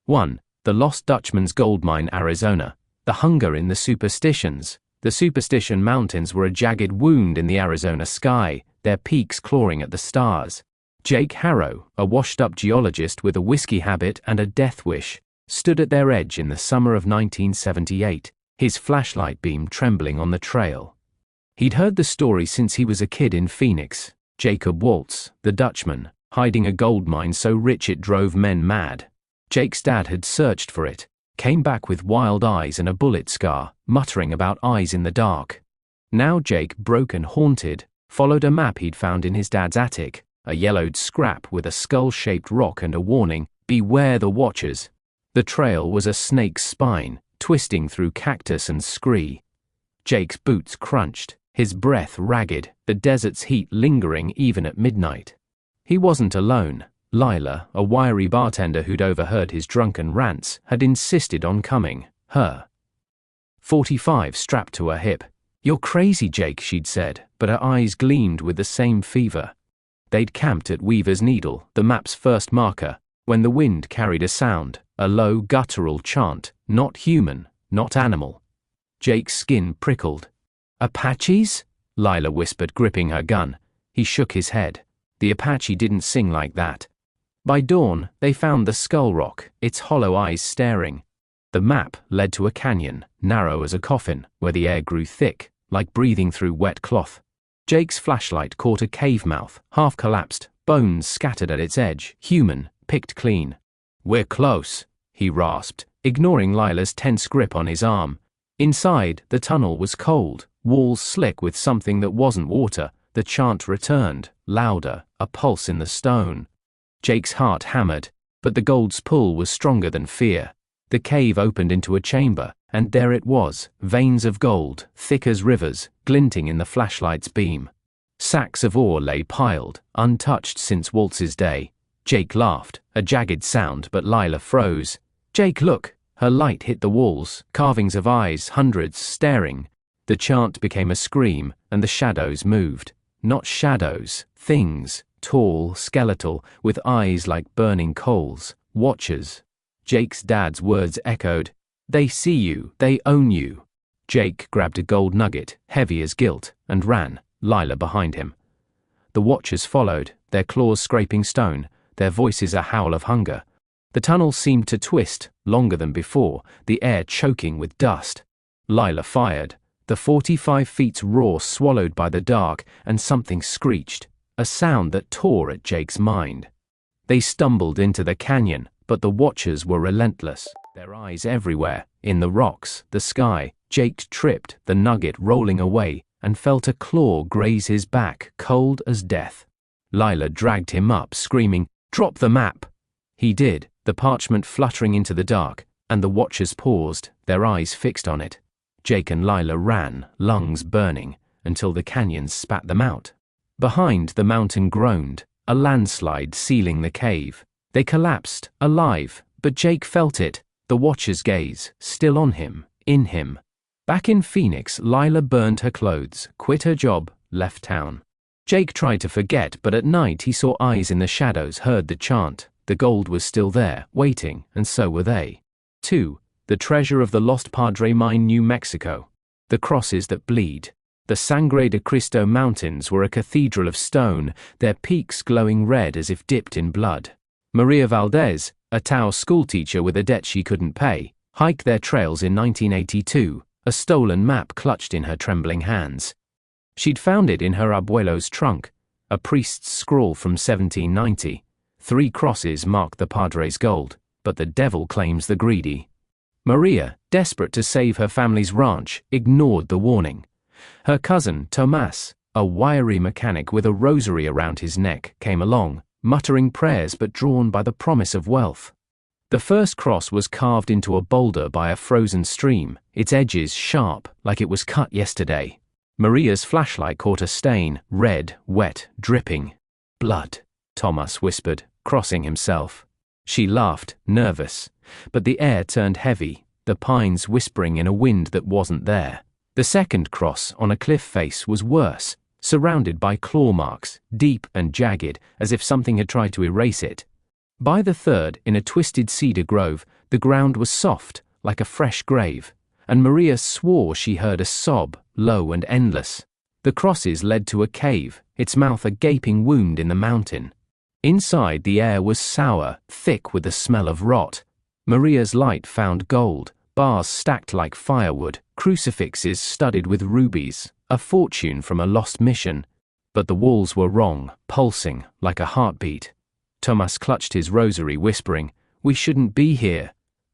1. The Lost Dutchman's Gold Mine, Arizona. The hunger in the Superstitions. The Superstition Mountains were a jagged wound in the Arizona sky, their peaks clawing at the stars. Jake Harrow, a washed-up geologist with a whiskey habit and a death wish, stood at their edge in the summer of 1978, his flashlight beam trembling on the trail. He'd heard the story since he was a kid in Phoenix. Jacob Waltz, the Dutchman, hiding a gold mine so rich it drove men mad. Jake's dad had searched for it, came back with wild eyes and a bullet scar, muttering about eyes in the dark. Now Jake, broken, haunted, followed a map he'd found in his dad's attic, a yellowed scrap with a skull-shaped rock and a warning, "Beware the Watchers." The trail was a snake's spine, twisting through cactus and scree. Jake's boots crunched, his breath ragged, the desert's heat lingering even at midnight. He wasn't alone. Lila, a wiry bartender who'd overheard his drunken rants, had insisted on coming, her .45 strapped to her hip. "You're crazy, Jake," she'd said, but her eyes gleamed with the same fever. They'd camped at Weaver's Needle, the map's first marker, when the wind carried a sound, a low guttural chant, not human, not animal. Jake's skin prickled. "Apaches?" Lila whispered, gripping her gun. He shook his head. The Apache didn't sing like that. By dawn, they found the skull rock, its hollow eyes staring. The map led to a canyon, narrow as a coffin, where the air grew thick, like breathing through wet cloth. Jake's flashlight caught a cave mouth, half collapsed, bones scattered at its edge, human, picked clean. "We're close," he rasped, ignoring Lila's tense grip on his arm. Inside, the tunnel was cold, walls slick with something that wasn't water. The chant returned, louder, a pulse in the stone. Jake's heart hammered, but the gold's pull was stronger than fear. The cave opened into a chamber, and there it was, veins of gold, thick as rivers, glinting in the flashlight's beam. Sacks of ore lay piled, untouched since Waltz's day. Jake laughed, a jagged sound, but Lila froze. "Jake, look!" Her light hit the walls, carvings of eyes, hundreds, staring. The chant became a scream, and the shadows moved. Not shadows, things, tall, skeletal, with eyes like burning coals, watchers. Jake's dad's words echoed, "They see you, they own you." Jake grabbed a gold nugget, heavy as guilt, and ran, Lila behind him. The watchers followed, their claws scraping stone, their voices a howl of hunger. The tunnel seemed to twist, longer than before, the air choking with dust. Lila fired. The 45 feet's roar swallowed by the dark, and something screeched, a sound that tore at Jake's mind. They stumbled into the canyon, but the watchers were relentless, their eyes everywhere, in the rocks, the sky. Jake tripped, the nugget rolling away, and felt a claw graze his back, cold as death. Lila dragged him up, screaming, "Drop the map!" He did, the parchment fluttering into the dark, and the watchers paused, their eyes fixed on it. Jake and Lila ran, lungs burning, until the canyons spat them out. Behind, the mountain groaned, a landslide sealing the cave. They collapsed, alive, but Jake felt it, the watcher's gaze, still on him, in him. Back in Phoenix, Lila burned her clothes, quit her job, left town. Jake tried to forget, but at night he saw eyes in the shadows, heard the chant. The gold was still there, waiting, and so were they. 2. The treasure of the Lost Padre Mine, New Mexico. The crosses that bleed. The Sangre de Cristo Mountains were a cathedral of stone, their peaks glowing red as if dipped in blood. Maria Valdez, a Tao schoolteacher with a debt she couldn't pay, hiked their trails in 1982, a stolen map clutched in her trembling hands. She'd found it in her abuelo's trunk, a priest's scrawl from 1790. 3 crosses marked the Padre's gold, but the devil claims the greedy. Maria, desperate to save her family's ranch, ignored the warning. Her cousin, Tomas, a wiry mechanic with a rosary around his neck, came along, muttering prayers but drawn by the promise of wealth. The first cross was carved into a boulder by a frozen stream, its edges sharp, like it was cut yesterday. Maria's flashlight caught a stain, red, wet, dripping. "Blood," Tomas whispered, crossing himself. She laughed, nervous, but the air turned heavy, the pines whispering in a wind that wasn't there. The second cross on a cliff face was worse, surrounded by claw marks, deep and jagged, as if something had tried to erase it. By the third, in a twisted cedar grove, the ground was soft, like a fresh grave, and Maria swore she heard a sob, low and endless. The crosses led to a cave, its mouth a gaping wound in the mountain. Inside, the air was sour, thick with the smell of rot. Maria's light found gold, bars stacked like firewood, crucifixes studded with rubies, a fortune from a lost mission. But the walls were wrong, pulsing, like a heartbeat. Tomas clutched his rosary, whispering, "We shouldn't be here."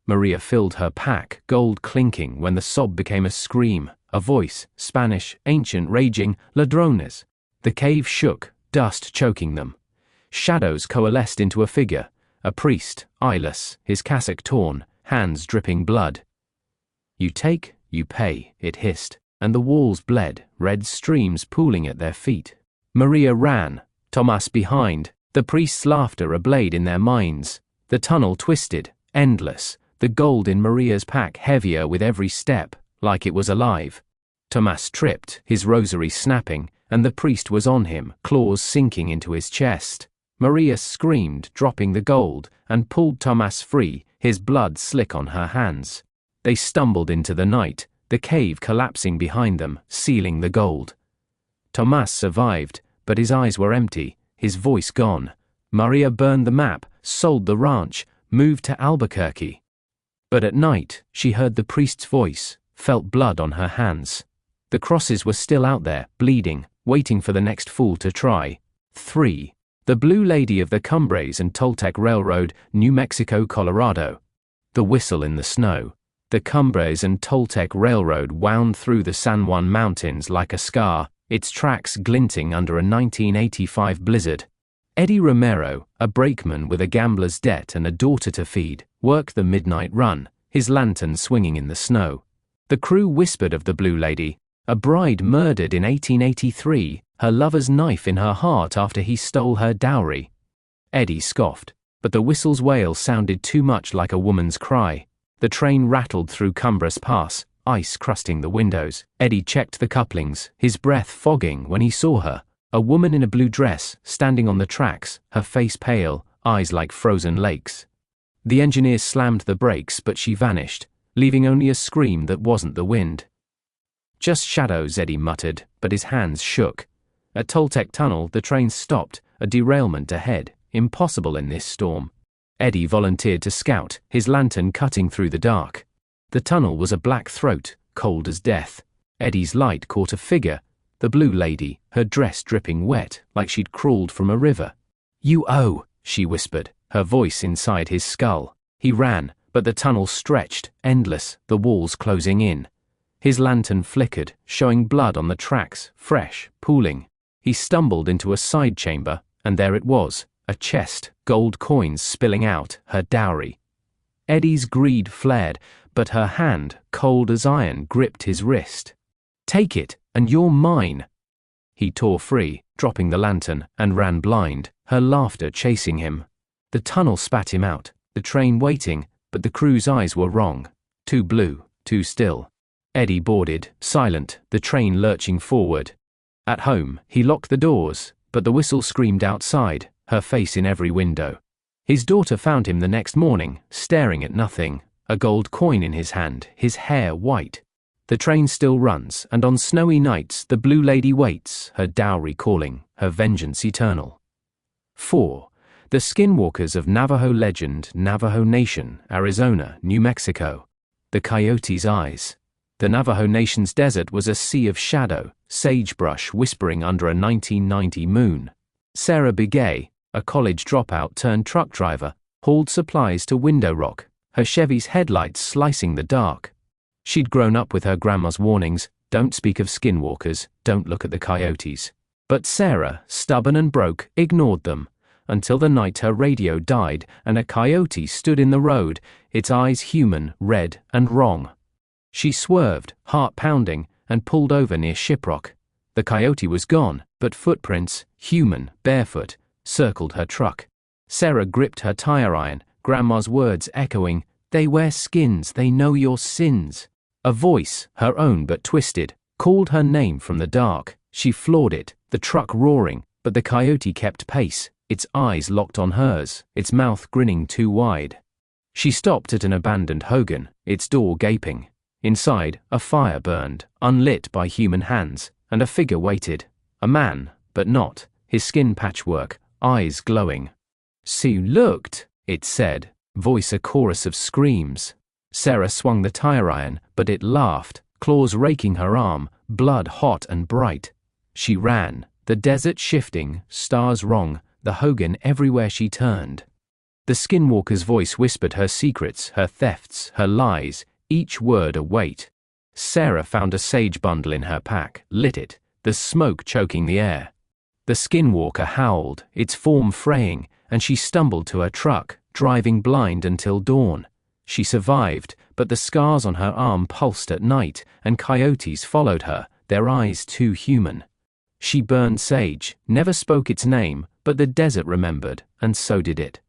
Maria filled her pack, gold clinking, when the sob became a scream, a voice, Spanish, ancient, raging, ladrones. The cave shook, dust choking them. Shadows coalesced into a figure, a priest, eyeless, his cassock torn, hands dripping blood. "You take, you pay," it hissed, and the walls bled, red streams pooling at their feet. Maria ran, Tomas behind, the priest's laughter a blade in their minds. The tunnel twisted, endless, the gold in Maria's pack heavier with every step, like it was alive. Tomas tripped, his rosary snapping, and the priest was on him, claws sinking into his chest. Maria screamed, dropping the gold, and pulled Tomas free, his blood slick on her hands. They stumbled into the night, the cave collapsing behind them, sealing the gold. Tomas survived, but his eyes were empty, his voice gone. Maria burned the map, sold the ranch, moved to Albuquerque. But at night, she heard the priest's voice, felt blood on her hands. The crosses were still out there, bleeding, waiting for the next fool to try. 3. The Blue Lady of the Cumbres and Toltec Railroad, New Mexico, Colorado. The whistle in the snow. The Cumbres and Toltec Railroad wound through the San Juan Mountains like a scar, its tracks glinting under a 1985 blizzard. Eddie Romero, a brakeman with a gambler's debt and a daughter to feed, worked the midnight run, his lantern swinging in the snow. The crew whispered of the Blue Lady, a bride murdered in 1883, her lover's knife in her heart after he stole her dowry. Eddie scoffed, but the whistle's wail sounded too much like a woman's cry. The train rattled through Cumbres Pass, ice crusting the windows. Eddie checked the couplings, his breath fogging when he saw her, a woman in a blue dress, standing on the tracks, her face pale, eyes like frozen lakes. The engineer slammed the brakes, but she vanished, leaving only a scream that wasn't the wind. "Just shadows," Eddie muttered, but his hands shook. At Toltec Tunnel, the train stopped, a derailment ahead, impossible in this storm. Eddie volunteered to scout, his lantern cutting through the dark. The tunnel was a black throat, cold as death. Eddie's light caught a figure, the Blue Lady, her dress dripping wet, like she'd crawled from a river. "You owe," she whispered, her voice inside his skull. He ran, but the tunnel stretched, endless, the walls closing in. His lantern flickered, showing blood on the tracks, fresh, pooling. He stumbled into a side chamber, and there it was, a chest, gold coins spilling out, her dowry. Eddie's greed flared, but her hand, cold as iron, gripped his wrist. "Take it, and you're mine." He tore free, dropping the lantern, and ran blind, her laughter chasing him. The tunnel spat him out, the train waiting, but the crew's eyes were wrong. Too blue, too still. Eddie boarded, silent, the train lurching forward. At home, he locked the doors, but the whistle screamed outside, her face in every window. His daughter found him the next morning, staring at nothing, a gold coin in his hand, his hair white. The train still runs, and on snowy nights the Blue Lady waits, her dowry calling, her vengeance eternal. 4. The Skinwalkers of Navajo Legend, Navajo Nation, Arizona, New Mexico. The Coyote's Eyes. The Navajo Nation's desert was a sea of shadow, sagebrush whispering under a 1990 moon. Sarah Begay, a college dropout turned truck driver, hauled supplies to Window Rock, her Chevy's headlights slicing the dark. She'd grown up with her grandma's warnings, don't speak of skinwalkers, don't look at the coyotes. But Sarah, stubborn and broke, ignored them, until the night her radio died and a coyote stood in the road, its eyes human, red, and wrong. She swerved, heart pounding, and pulled over near Shiprock. The coyote was gone, but footprints, human, barefoot, circled her truck. Sarah gripped her tire iron, Grandma's words echoing, "They wear skins, they know your sins." A voice, her own but twisted, called her name from the dark. She floored it, the truck roaring, but the coyote kept pace, its eyes locked on hers, its mouth grinning too wide. She stopped at an abandoned hogan, its door gaping. Inside, a fire burned, unlit by human hands, and a figure waited. A man, but not, his skin patchwork, eyes glowing. Sue looked, it said, voice a chorus of screams. Sarah swung the tire iron, but it laughed, claws raking her arm, blood hot and bright. She ran, the desert shifting, stars wrong, the hogan everywhere she turned. The skinwalker's voice whispered her secrets, her thefts, her lies, each word a weight. Sarah found a sage bundle in her pack, lit it, the smoke choking the air. The skinwalker howled, its form fraying, and she stumbled to her truck, driving blind until dawn. She survived, but the scars on her arm pulsed at night, and coyotes followed her, their eyes too human. She burned sage, never spoke its name, but the desert remembered, and so did it.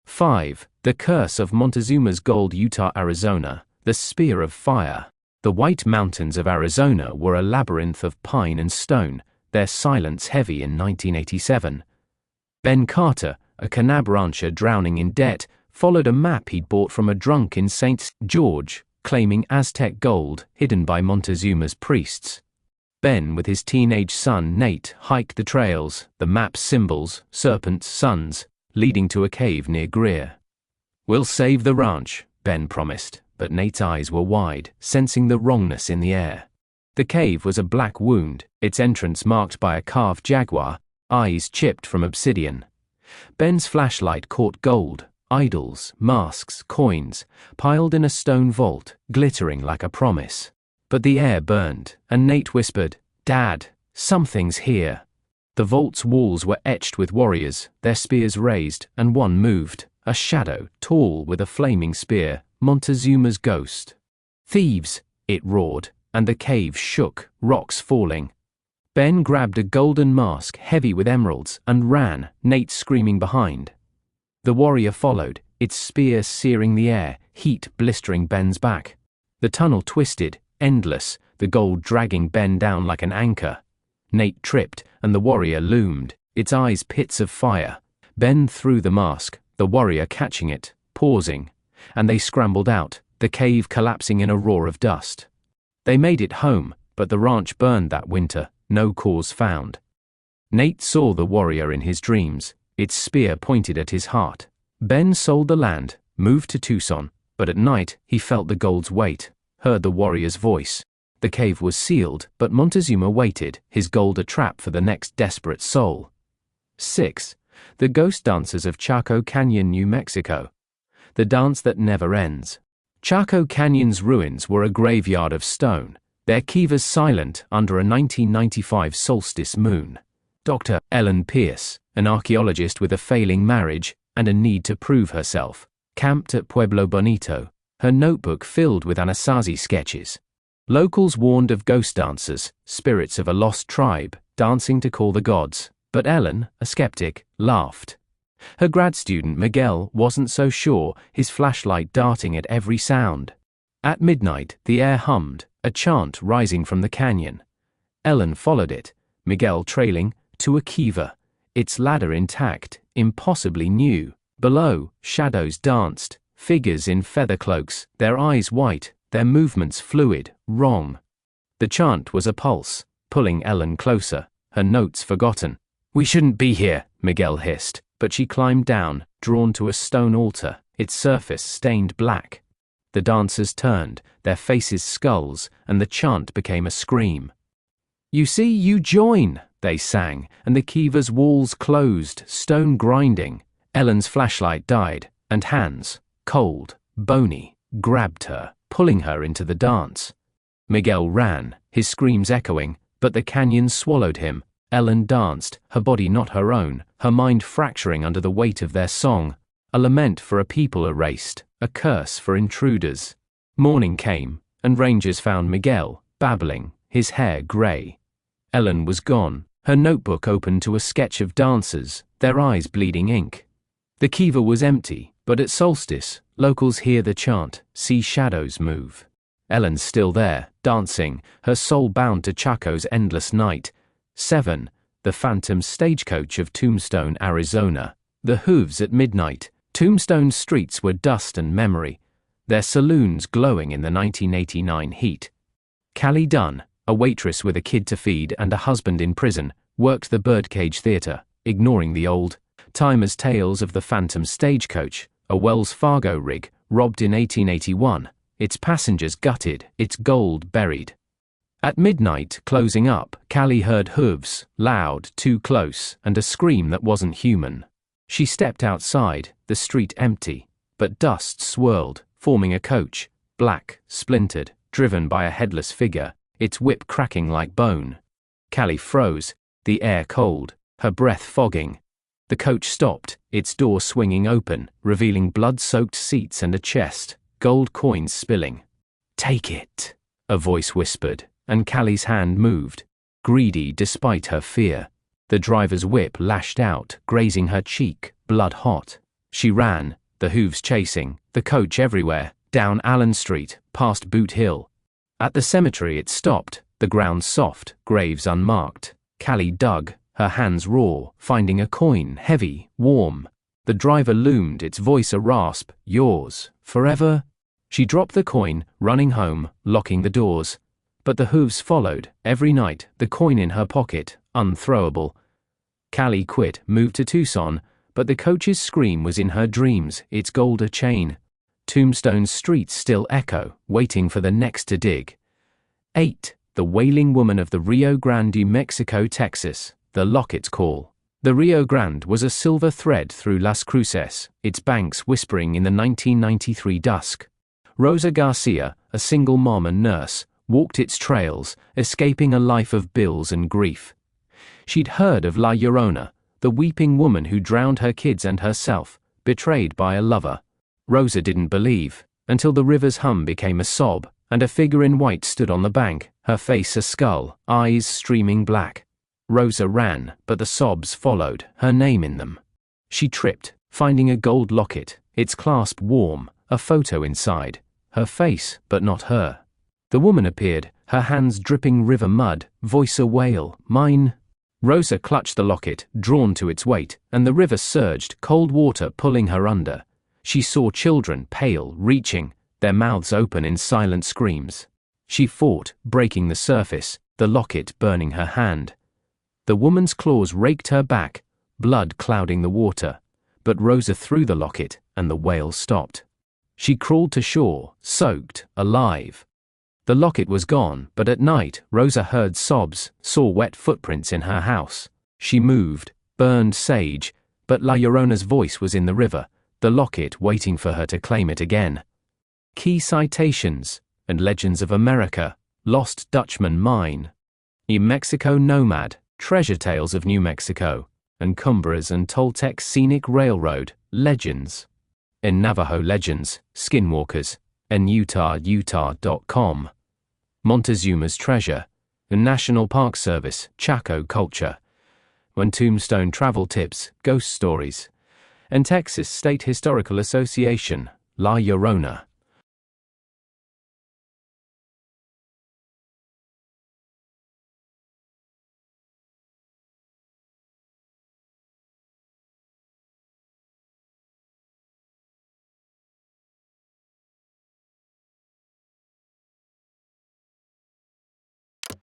5. The Curse of Montezuma's Gold, Utah, Arizona, the Spear of Fire. The White Mountains of Arizona were a labyrinth of pine and stone, their silence heavy in 1987. Ben Carter, a Kanab rancher drowning in debt, followed a map he'd bought from a drunk in St. George, claiming Aztec gold hidden by Montezuma's priests. Ben, with his teenage son Nate, hiked the trails, the map's symbols, serpents, suns, leading to a cave near Greer. "We'll save the ranch," Ben promised, but Nate's eyes were wide, sensing the wrongness in the air. The cave was a black wound, its entrance marked by a carved jaguar, eyes chipped from obsidian. Ben's flashlight caught gold, idols, masks, coins, piled in a stone vault, glittering like a promise. But the air burned, and Nate whispered, "Dad, something's here." The vault's walls were etched with warriors, their spears raised, and one moved, a shadow, tall with a flaming spear, Montezuma's ghost. "Thieves!" it roared, and the cave shook, rocks falling. Ben grabbed a golden mask heavy with emeralds and ran, Nate screaming behind. The warrior followed, its spear searing the air, heat blistering Ben's back. The tunnel twisted, endless, the gold dragging Ben down like an anchor. Nate tripped, and the warrior loomed, its eyes pits of fire. Ben threw the mask, the warrior catching it, pausing, and they scrambled out, the cave collapsing in a roar of dust. They made it home, but the ranch burned that winter, no cause found. Nate saw the warrior in his dreams, its spear pointed at his heart. Ben sold the land, moved to Tucson, but at night he felt the gold's weight, heard the warrior's voice. The cave was sealed, but Montezuma waited, his gold a trap for the next desperate soul. 6. The Ghost Dancers of Chaco Canyon, New Mexico. The dance that never ends. Chaco Canyon's ruins were a graveyard of stone, their kivas silent under a 1995 solstice moon. Dr. Ellen Pierce, an archaeologist with a failing marriage and a need to prove herself, camped at Pueblo Bonito, her notebook filled with Anasazi sketches. Locals warned of ghost dancers, spirits of a lost tribe, dancing to call the gods, but Ellen, a skeptic, laughed. Her grad student Miguel wasn't so sure, his flashlight darting at every sound. At midnight, the air hummed, a chant rising from the canyon. Ellen followed it, Miguel trailing, to a kiva, its ladder intact, impossibly new. Below, shadows danced, figures in feather cloaks, their eyes white, their movements fluid, wrong. The chant was a pulse, pulling Ellen closer, her notes forgotten. "We shouldn't be here," Miguel hissed, but she climbed down, drawn to a stone altar, its surface stained black. The dancers turned, their faces skulls, and the chant became a scream. "You see, you join," they sang, and the kiva's walls closed, stone grinding. Ellen's flashlight died, and hands, cold, bony, grabbed her, pulling her into the dance. Miguel ran, his screams echoing, but the canyon swallowed him. Ellen danced, her body not her own, her mind fracturing under the weight of their song, a lament for a people erased, a curse for intruders. Morning came, and rangers found Miguel, babbling, his hair grey. Ellen was gone, her notebook open to a sketch of dancers, their eyes bleeding ink. The kiva was empty, but at solstice, locals hear the chant, see shadows move. Ellen's still there, dancing, her soul bound to Chaco's endless night. 7. the phantom stagecoach of Tombstone, Arizona. The hooves at midnight. Tombstone's streets were dust and memory, their saloons glowing in the 1989 heat. Callie Dunn, a waitress with a kid to feed and a husband in prison, worked the Birdcage Theater, ignoring the old-timers' tales of the phantom stagecoach, a Wells Fargo rig, robbed in 1881, its passengers gutted, its gold buried. At midnight, closing up, Callie heard hooves, loud, too close, and a scream that wasn't human. She stepped outside, the street empty, but dust swirled, forming a coach, black, splintered, driven by a headless figure, its whip cracking like bone. Callie froze, the air cold, her breath fogging. The coach stopped, its door swinging open, revealing blood-soaked seats and a chest, gold coins spilling. "Take it," a voice whispered, and Callie's hand moved, greedy despite her fear. The driver's whip lashed out, grazing her cheek, blood hot. She ran, the hooves chasing, the coach everywhere, down Allen Street, past Boot Hill. At the cemetery it stopped, the ground soft, graves unmarked. Callie dug, her hands raw, finding a coin, heavy, warm. The driver loomed, its voice a rasp, "Yours, forever?" She dropped the coin, running home, locking the doors. But the hooves followed, every night, the coin in her pocket, unthrowable. Callie quit, moved to Tucson, but the coach's scream was in her dreams, its gold a chain. Tombstone's streets still echo, waiting for the next to dig. 8. The Wailing Woman of the Rio Grande, New Mexico, Texas. The Locket's Call. The Rio Grande was a silver thread through Las Cruces, its banks whispering in the 1993 dusk. Rosa Garcia, a single mom and nurse, walked its trails, escaping a life of bills and grief. She'd heard of La Llorona, the weeping woman who drowned her kids and herself, betrayed by a lover. Rosa didn't believe, until the river's hum became a sob, and a figure in white stood on the bank, her face a skull, eyes streaming black. Rosa ran, but the sobs followed, her name in them. She tripped, finding a gold locket, its clasp warm, a photo inside, her face, but not her. The woman appeared, her hands dripping river mud, voice a wail, "Mine." Rosa clutched the locket, drawn to its weight, and the river surged, cold water pulling her under. She saw children, pale, reaching, their mouths open in silent screams. She fought, breaking the surface, the locket burning her hand. The woman's claws raked her back, blood clouding the water, but Rosa threw the locket, and the wail stopped. She crawled to shore, soaked, alive. The locket was gone, but at night, Rosa heard sobs, saw wet footprints in her house. She moved, burned sage, but La Llorona's voice was in the river, the locket waiting for her to claim it again. Key citations and Legends of America, Lost Dutchman Mine, New Mexico Nomad, Treasure Tales of New Mexico, and Cumbres and Toltec Scenic Railroad, Legends. In Navajo Legends, Skinwalkers, and Utah.com. Montezuma's Treasure, the National Park Service, Chaco Culture. When Tombstone Travel Tips, Ghost Stories, and Texas State Historical Association, La Llorona.